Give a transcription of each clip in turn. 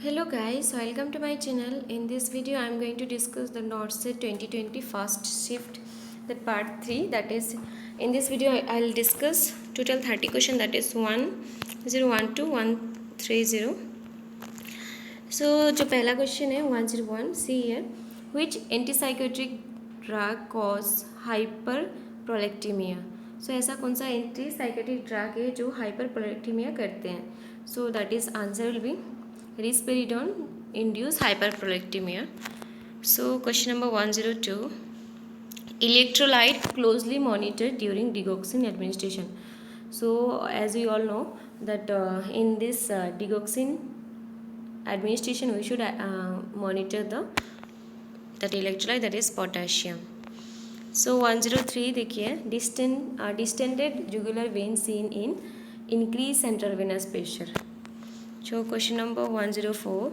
Hello guys, welcome to my channel. In this video I am going to discuss the NORCET 2020 first shift, that part 3. That is, in this video I will discuss total 30 question, that is 1012 to 130. So जो पहला question है 101, see here, which antipsychotic drug cause hyperprolactemia. So ऐसा कौन सा antipsychotic drug है जो हाइपरप्रोलेक्टेमिया करते हैं. So that is answer will be risperidone induce hyperprolactemia. So question number 102, electrolyte closely monitored during digoxin administration. So as we all know that in this digoxin administration we should monitor that electrolyte, that is potassium. So 103 देखिए, distended jugular vein seen in increased central venous pressure. So question number 104,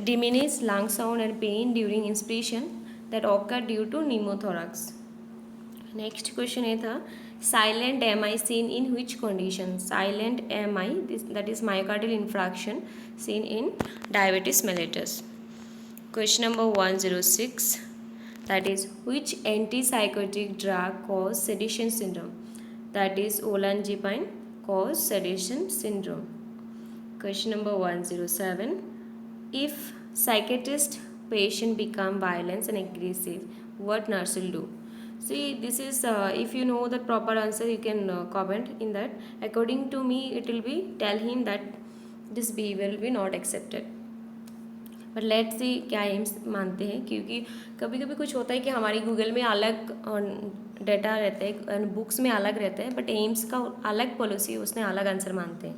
diminished lung sound and pain during inspiration that occur due to pneumothorax. Next question है था, silent MI seen in which condition? Silent MI, that is myocardial infarction seen in diabetes mellitus. Question number 106, that is, which antipsychotic drug cause sedation syndrome? That is olanzapine cause sedation syndrome. Question number 107, if psychiatrist patient become violent and aggressive, what nurse will do? See, this is if you know the proper answer you can comment in that. According to me it will be, tell him that this behavior will be not accepted. But let's see क्या AIIMS मानते हैं, क्योंकि कभी कभी कुछ होता है कि हमारी गूगल में अलग डेटा रहता है, बुक्स में अलग रहता है, बट एम्स का अलग पॉलिसी, उसने अलग आंसर मानते हैं.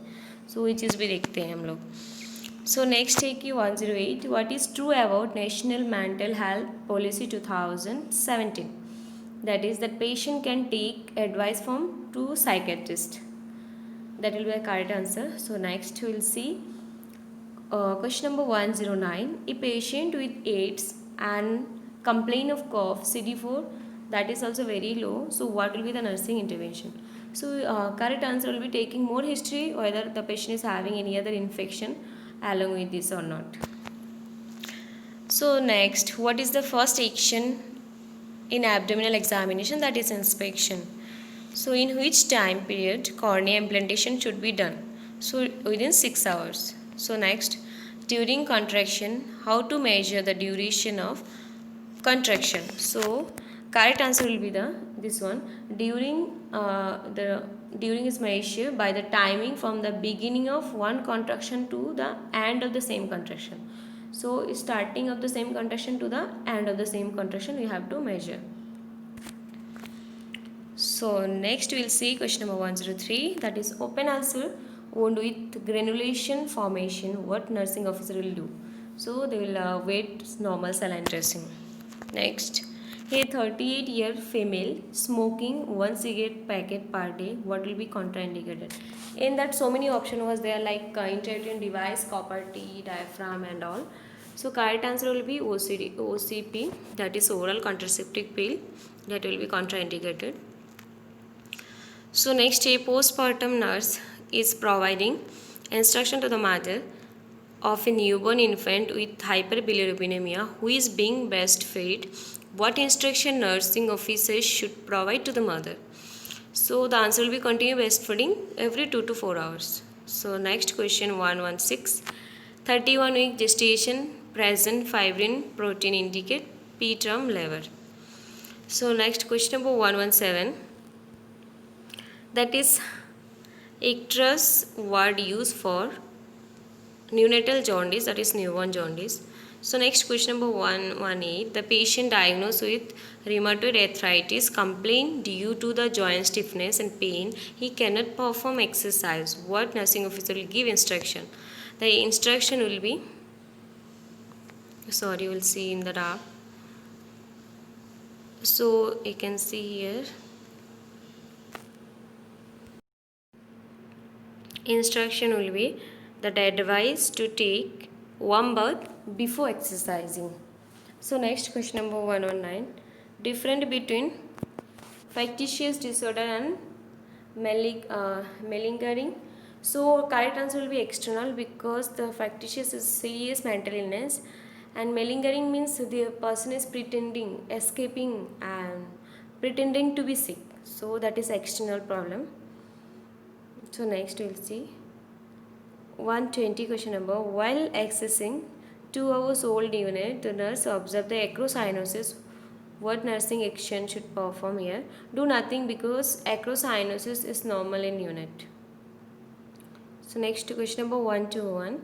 सो ये चीज़ भी देखते हैं हम लोग. सो नेक्स्ट है कि 108, what is true about national mental health policy 2017? That is that patient can take advice from two psychiatrist. That will be a correct answer. So next will see question number 109, a patient with AIDS and complain of cough, CD4 that is also very low, so what will be the nursing intervention? So correct answer will be taking more history whether the patient is having any other infection along with this or not. So next, what is the first action in abdominal examination? That is inspection. So in which time period cornea implantation should be done? So within 6 hours. So next, during contraction, how to measure the duration of contraction? So correct answer will be this one. During is measured by the timing from the beginning of one contraction to the end of the same contraction. So starting of the same contraction to the end of the same contraction we have to measure. So next we will see question number 103, that is open ulcer wound with granulation formation, what nursing officer will do? So they will wait normal saline dressing. Next, a 38-year female smoking 1 cigarette packet per day, what will be contraindicated? In that so many option was there, like intrauterine device, copper T, diaphragm and all. So correct answer will be OCP, that is oral contraceptive pill, that will be contraindicated. So next, a postpartum nurse is providing instruction to the mother of a newborn infant with hyperbilirubinemia who is being breastfed. What instruction nursing officers should provide to the mother? So the answer will be continue breastfeeding every 2 to 4 hours. So next question 116, 31-week gestation present fibrin protein indicate preterm labor. So next question number 117, that is Icterus word used for neonatal jaundice, that is newborn jaundice. So next question number 118, the patient diagnosed with rheumatoid arthritis complained due to the joint stiffness and pain he cannot perform exercise. What nursing officer will give instruction? The instruction will be, sorry, you will see in the dark. So you can see here, instruction will be that advice to take warm bath before exercising. So next question number 119, difference between factitious disorder and malingering So correct answer will be external because the factitious is serious mental illness, and malingering means the person is pretending, escaping, and pretending to be sick. So that is external problem. So next we'll see 120 question number. While accessing 2 hours old unit, the nurse observed the acrocyanosis. What nursing action should perform here? Do nothing because acrocyanosis is normal in unit. So next question number 121.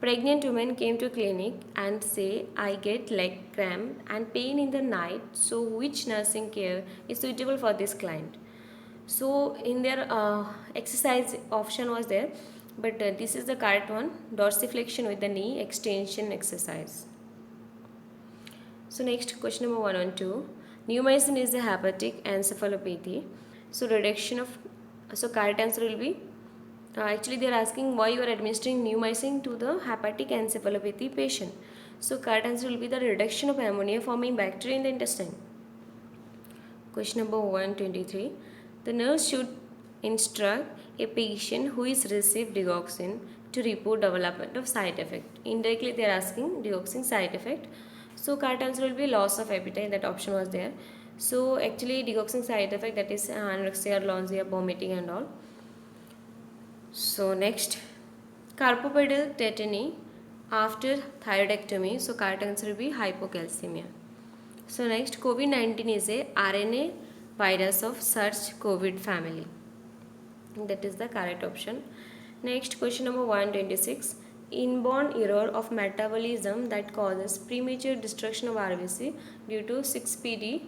Pregnant woman came to clinic and say I get leg cramp and pain in the night. So which nursing care is suitable for this client? So in their exercise option was there, but this is the correct one, dorsiflexion with the knee extension exercise. So next question number 112. Neomycin is a hepatic encephalopathy. So reduction of, so correct answer will be, actually they are asking why you are administering neomycin to the hepatic encephalopathy patient. So correct answer will be the reduction of ammonia forming bacteria in the intestine. Question number 123. The nurse should instruct a patient who is received digoxin to report development of side effect. Indirectly they are asking digoxin side effect. So correct answer will be loss of appetite. That option was there. So actually digoxin side effect, that is anorexia, nausea, vomiting and all. So next, carpopedal tetany after thyroidectomy. So correct answer will be hypocalcemia. So next, COVID-19 is a RNA virus of SARS-CoV family. That is the correct option. Next, question number 126. Inborn error of metabolism that causes premature destruction of RBC due to 6PD,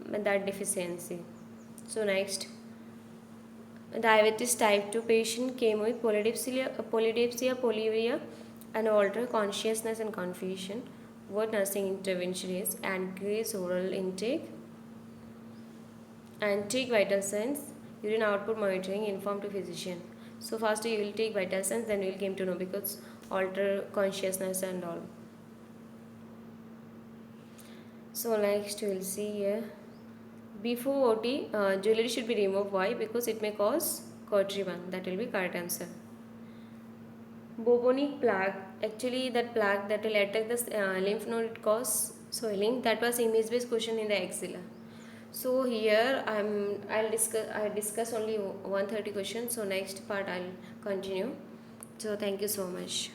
that deficiency. So next, diabetes type 2 patient came with polydipsia, polyuria and altered consciousness and confusion. What nursing intervention is? Increase oral intake and take vital signs, urine output monitoring, inform to physician. So first you will take vital signs, then you will came to know because alter consciousness and all. So next we will see here. Before OT, jewelry should be removed. Why? Because it may cause cautery burn. That will be correct answer. Bubonic plague, actually that plague that will attack the lymph node, it cause swelling. That was image based question in the axilla. So here I discuss only 130 questions. So next part I'll continue. So thank you so much.